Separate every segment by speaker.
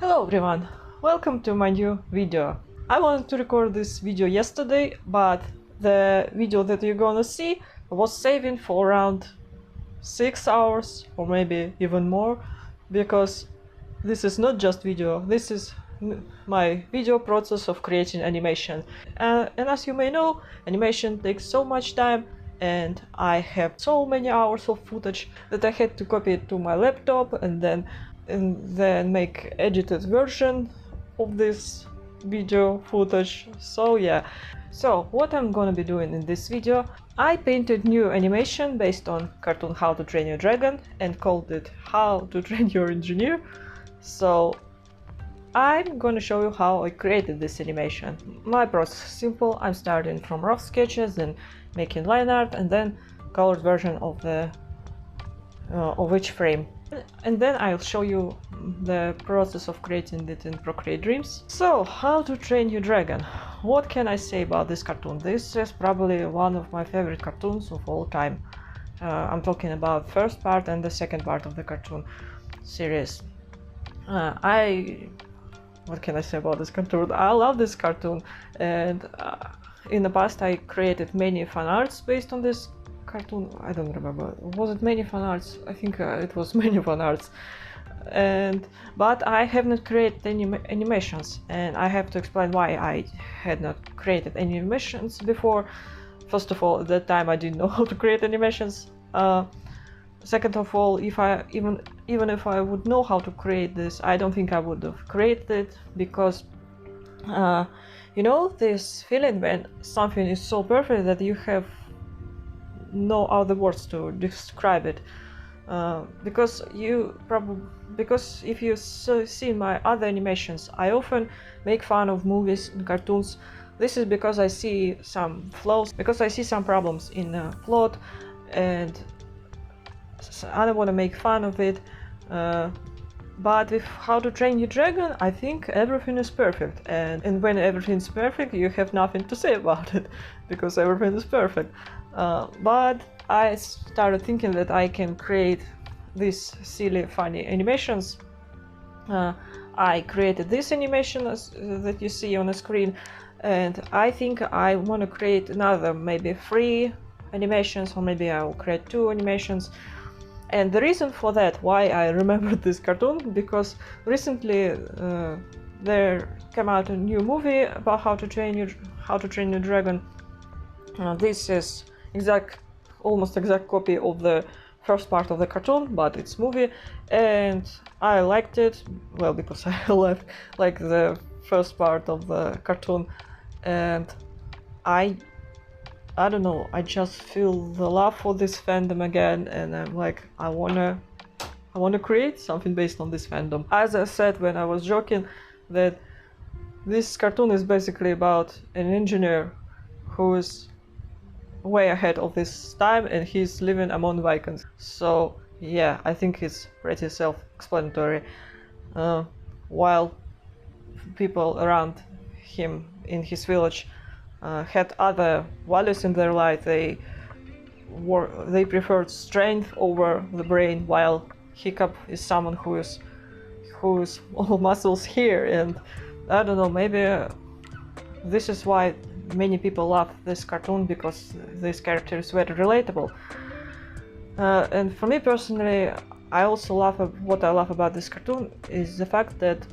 Speaker 1: Hello everyone, welcome to my new video. I wanted to record this video yesterday, but the video that you're gonna see was saving for around 6 hours or maybe even more, because this is not just video, this is my video process of creating animation. And as you may know, animation takes so much time, and I have so many hours of footage that I had to copy it to my laptop and then make edited version of this video footage. So yeah, so what I'm gonna be doing in this video, I painted new animation based on cartoon How to Train Your Dragon and called it How to Train Your Engineer. So I'm gonna show you how I created this animation. My process is simple. I'm starting from rough sketches and making line art and then colored version of each frame. And then I'll show you the process of creating it in Procreate Dreams. So, How to Train Your Dragon. What can I say about this cartoon? This is probably one of my favorite cartoons of all time. I'm talking about first part and the second part of the cartoon series. What can I say about this cartoon? I love this cartoon, and in the past I created many fan arts based on this cartoon. I don't remember. Was it many fan arts? I think it was many fan arts. But I have not created any animations, and I have to explain why I had not created any animations before. First of all, at that time I didn't know how to create animations. Second of all, even if I would know how to create this, I don't think I would have created it, because you know this feeling when something is so perfect that you have no other words to describe it, because if you see my other animations, I often make fun of movies and cartoons. This is because I see some flaws, because I see some problems in the plot, and I don't want to make fun of it. But with How to Train Your Dragon, I think everything is perfect, and when everything is perfect, you have nothing to say about it, because everything is perfect. But I started thinking that I can create these silly, funny animations. I created this animation that you see on the screen, and I think I want to create another, maybe 3 animations, or maybe I will create 2 animations. And the reason for that, why I remembered this cartoon, because recently there came out a new movie about How to Train Your Dragon. This is almost exact copy of the first part of the cartoon, but it's movie, and I liked it, well, because I like the first part of the cartoon, and I don't know, I just feel the love for this fandom again, and I'm like, I wanna create something based on this fandom. As I said when I was joking, that this cartoon is basically about an engineer who is way ahead of this time, and he's living among Vikings. So yeah, I think it's pretty self-explanatory. While people around him in his village had other values in their life, they preferred strength over the brain, while Hiccup is someone who is all muscles here. And I don't know, maybe this is why many people love this cartoon, because this character is very relatable. And for me personally, I also what I love about this cartoon is the fact that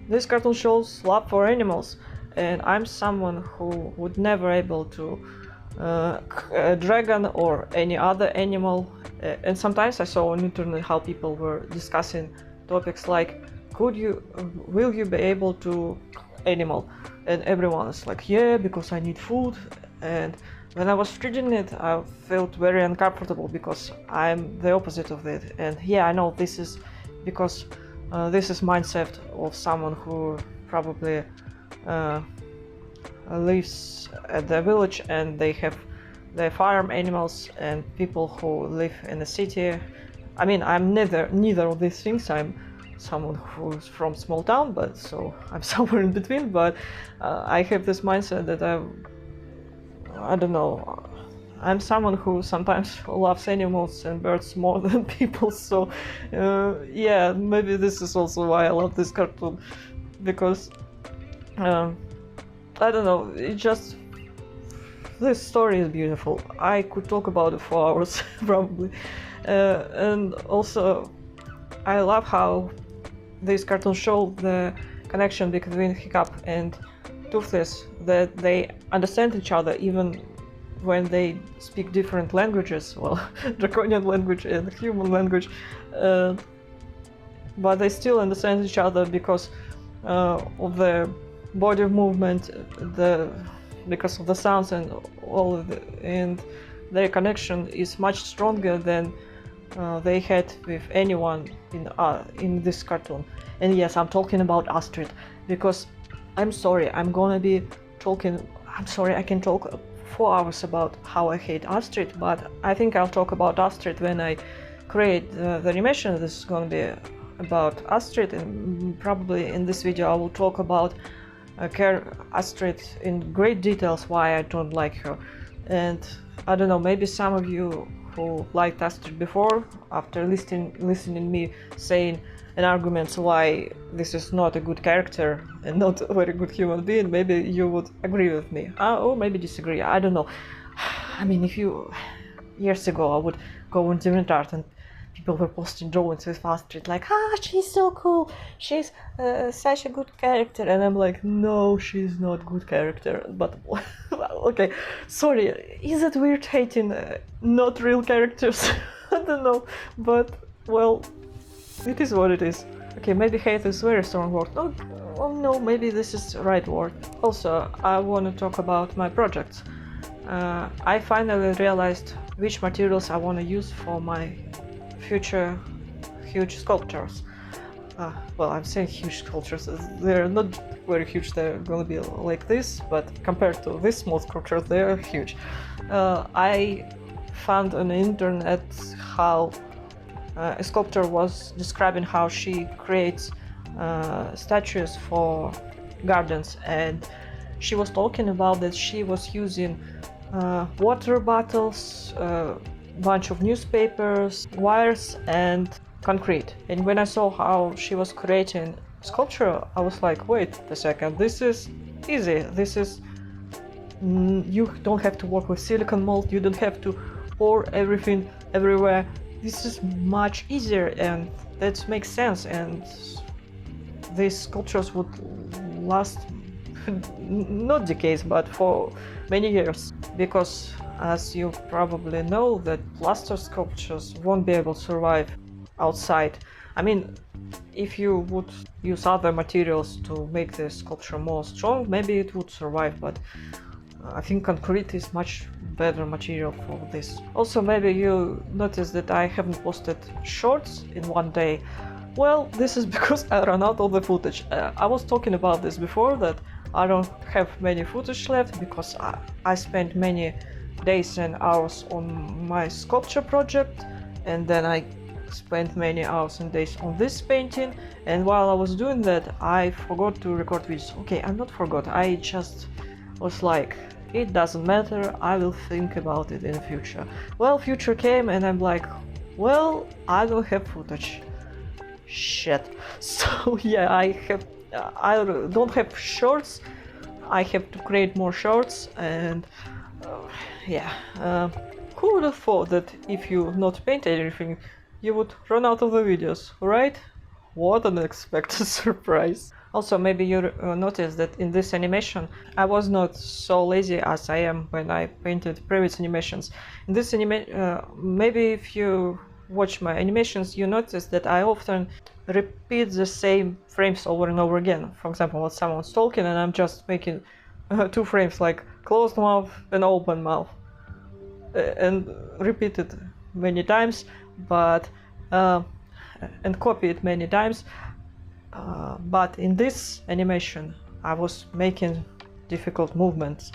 Speaker 1: this cartoon shows love for animals, and I'm someone who would never able to a dragon or any other animal. And sometimes I saw on internet how people were discussing topics like, will you be able to animal? And everyone is like, yeah, because I need food. And when I was reading it, I felt very uncomfortable, because I'm the opposite of it. And yeah, I know this is because this is mindset of someone who probably lives at the village, and they farm animals, and people who live in the city. I mean, I'm neither of these things. I'm someone who's from small town, but so I'm somewhere in between. But I have this mindset that I don't know, I'm someone who sometimes loves animals and birds more than people, so yeah, maybe this is also why I love this cartoon, because I don't know, it just, this story is beautiful. I could talk about it for hours probably. And also I love how this cartoon showed the connection between Hiccup and Toothless, that they understand each other even when they speak different languages, well, draconian language and human language, but they still understand each other because of the body movement, because of the sounds and all of it, and their connection is much stronger than they had with anyone in this cartoon. And yes, I'm talking about Astrid, because I'm sorry, I'm sorry, I can talk 4 hours about how I hate Astrid, but I think I'll talk about Astrid when I create the animation. This is gonna be about Astrid, and probably in this video I will talk about Astrid in great details, why I don't like her. And I don't know, maybe some of you who liked Astrid before, after listening me saying an argument why this is not a good character and not a very good human being, maybe you would agree with me, or maybe disagree, I don't know. I mean, years ago I would go on DreamyNatalie and people were posting drawings with Astrid like, she's so cool, she's such a good character, and I'm like, no, she's not good character. But okay, sorry, is it weird hating not real characters? I don't know, but well, it is what it is. Okay, maybe hate is a very strong word. Oh no, maybe this is the right word. Also, I want to talk about my projects. I finally realized which materials I want to use for my future huge sculptures. Well, I'm saying huge sculptures, they're not very huge, they're gonna be like this, but compared to this small sculpture, they're huge. I found on the internet how a sculptor was describing how she creates statues for gardens, and she was talking about that she was using water bottles, bunch of newspapers, wires, and concrete. And when I saw how she was creating sculpture, I was like, wait a second, this is easy. This is you don't have to work with silicone mold, you don't have to pour everything everywhere. This is much easier, and that makes sense, and these sculptures would last not decades, but for many years, because as you probably know, that plaster sculptures won't be able to survive outside. I mean, if you would use other materials to make the sculpture more strong, maybe it would survive, but I think concrete is much better material for this. Also, maybe you noticed that I haven't posted shorts in one day. Well, this is because I ran out of the footage. I was talking about this before, that I don't have many footage left because I spent many days and hours on my sculpture project, and then I spent many hours and days on this painting, and while I was doing that I forgot to record videos. Okay, I'm not forgot, I just was like, it doesn't matter, I will think about it in the future. Well, future came and I'm like, well, I don't have footage. Shit. So yeah, I don't have shorts. I have to create more shorts, and yeah, who would have thought that if you not paint everything, you would run out of the videos, right? What an unexpected surprise. Also, maybe you noticed that in this animation I was not so lazy as I am when I painted previous animations. In this maybe if you watch my animations, you notice that I often repeat the same frames over and over again. For example, when someone's talking and I'm just making 2 frames, like closed mouth and open mouth, and repeat it many times, but and copy it many times. But in this animation I was making difficult movements.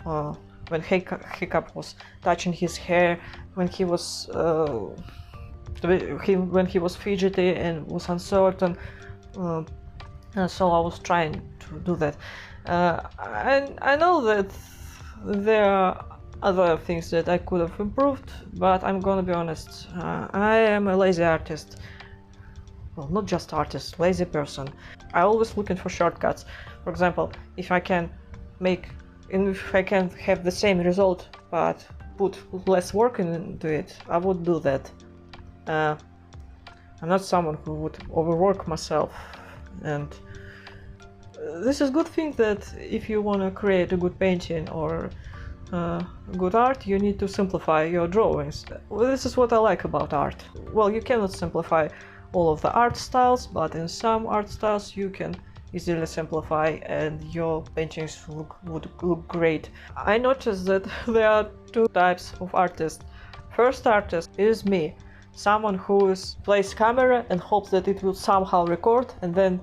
Speaker 1: When Hiccup was touching his hair, when he was fidgety and was uncertain, and so I was trying to do that. And I know that there other things that I could have improved, but I'm gonna be honest, I am a lazy artist. Well, not just artist, lazy person. I always looking for shortcuts. For example, if I can have the same result but put less work into it, I would do that. I'm not someone who would overwork myself, and this is a good thing that if you want to create a good painting or good art, you need to simplify your drawings. Well, this is what I like about art. Well, you cannot simplify all of the art styles, but in some art styles you can easily simplify and your paintings would look great. I noticed that there are two types of artists. First artist is me, someone who plays camera and hopes that it will somehow record and then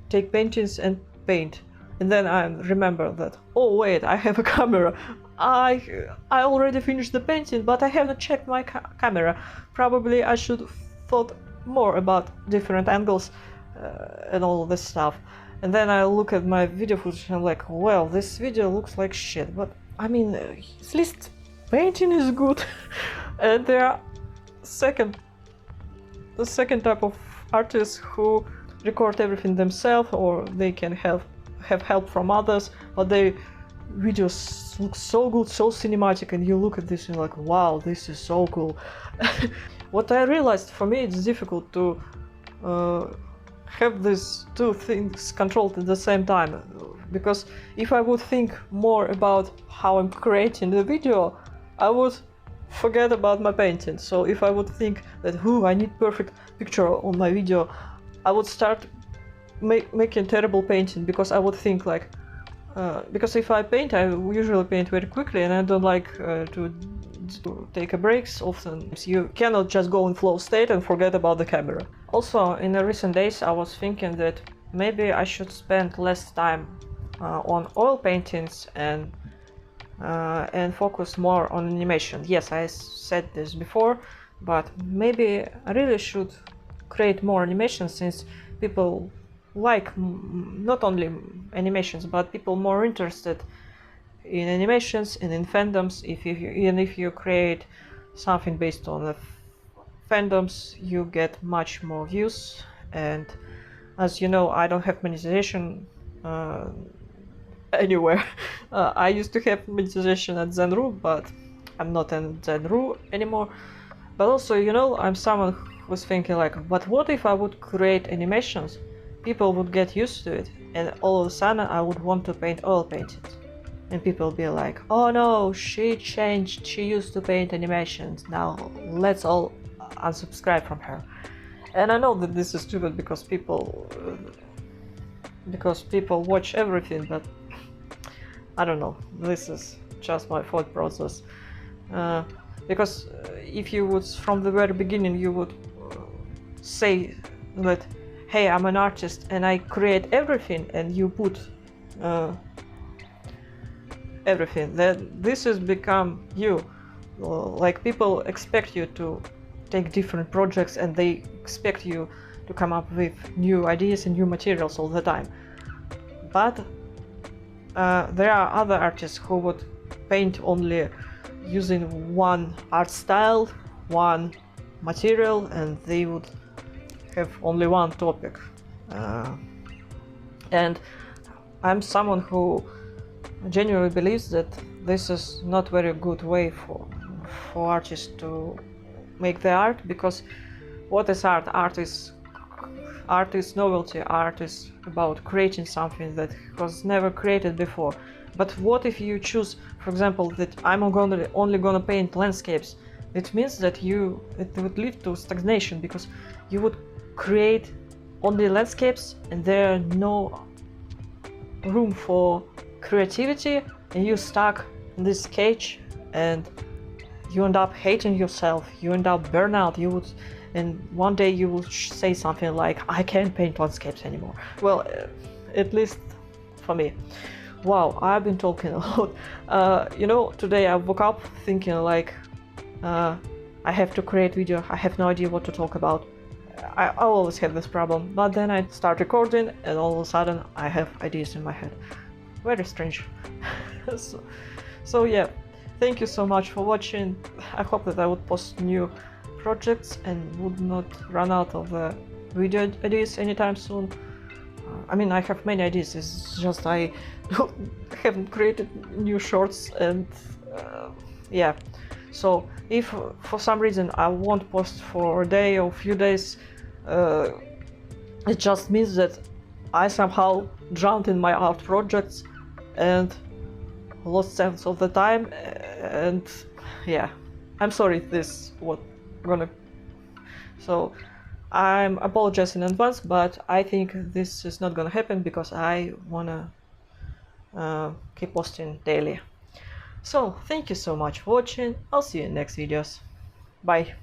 Speaker 1: take paintings and paint. And then I remember that, oh wait, I have a camera. I already finished the painting, but I haven't checked my camera. Probably I should thought more about different angles and all this stuff. And then I look at my video footage and I'm like, well, this video looks like shit, but I mean, at least painting is good. And there are the second type of artists who record everything themselves, or they can have help from others, but their videos look so good, so cinematic, and you look at this and you're like, wow, this is so cool. What I realized, for me it's difficult to have these two things controlled at the same time, because if I would think more about how I'm creating the video, I would forget about my painting. So if I would think that, I need perfect picture on my video, I would start making terrible painting, because I would think like, because if I paint, I usually paint very quickly and I don't like to take a breaks often. You cannot just go in flow state and forget about the camera. Also, in the recent days I was thinking that maybe I should spend less time on oil paintings and focus more on animation. Yes, I said this before, but maybe I really should create more animations, since people like not only animations, but people more interested in animations and in fandoms. Even if you create something based on the fandoms, you get much more views. And as you know, I don't have monetization anywhere. I used to have monetization at Zenru, but I'm not in Zenru anymore. But also, you know, I'm someone who was thinking like, but what if I would create animations? People would get used to it, and all of a sudden I would want to paint oil paintings. And people would be like, oh no, she changed, she used to paint animations, now let's all unsubscribe from her. And I know that this is stupid, because people watch everything, but I don't know, this is just my thought process. Because if you would, from the very beginning, you would say that, hey, I'm an artist and I create everything, and you put everything, then this has become you. Like, people expect you to take different projects and they expect you to come up with new ideas and new materials all the time. But there are other artists who would paint only using one art style, one material, and they would have only one topic. And I'm someone who genuinely believes that this is not very good way for artists to make the art, because what is art? Art is novelty. Art is about creating something that was never created before. But what if you choose, for example, that I'm only gonna paint landscapes? It means that it would lead to stagnation, because you would create only landscapes and there are no room for creativity, and you're stuck in this cage and you end up hating yourself, you end up burnout, and one day you will say something like, I can't paint landscapes anymore. Well, at least for me. Wow, I've been talking a lot. You know, today I woke up thinking like, I have to create video, I have no idea what to talk about. I always have this problem, but then I start recording and all of a sudden I have ideas in my head. Very strange. So yeah, thank you so much for watching. I hope that I would post new projects and would not run out of video ideas anytime soon. I mean, I have many ideas, it's just I haven't created new shorts, and yeah. So if for some reason I won't post for a day or a few days, it just means that I somehow drowned in my art projects and lost sense of the time, and yeah, I'm sorry this what gonna. So I'm apologizing in advance, but I think this is not gonna happen because I wanna keep posting daily. So thank you so much for watching. I'll see you in next videos. Bye.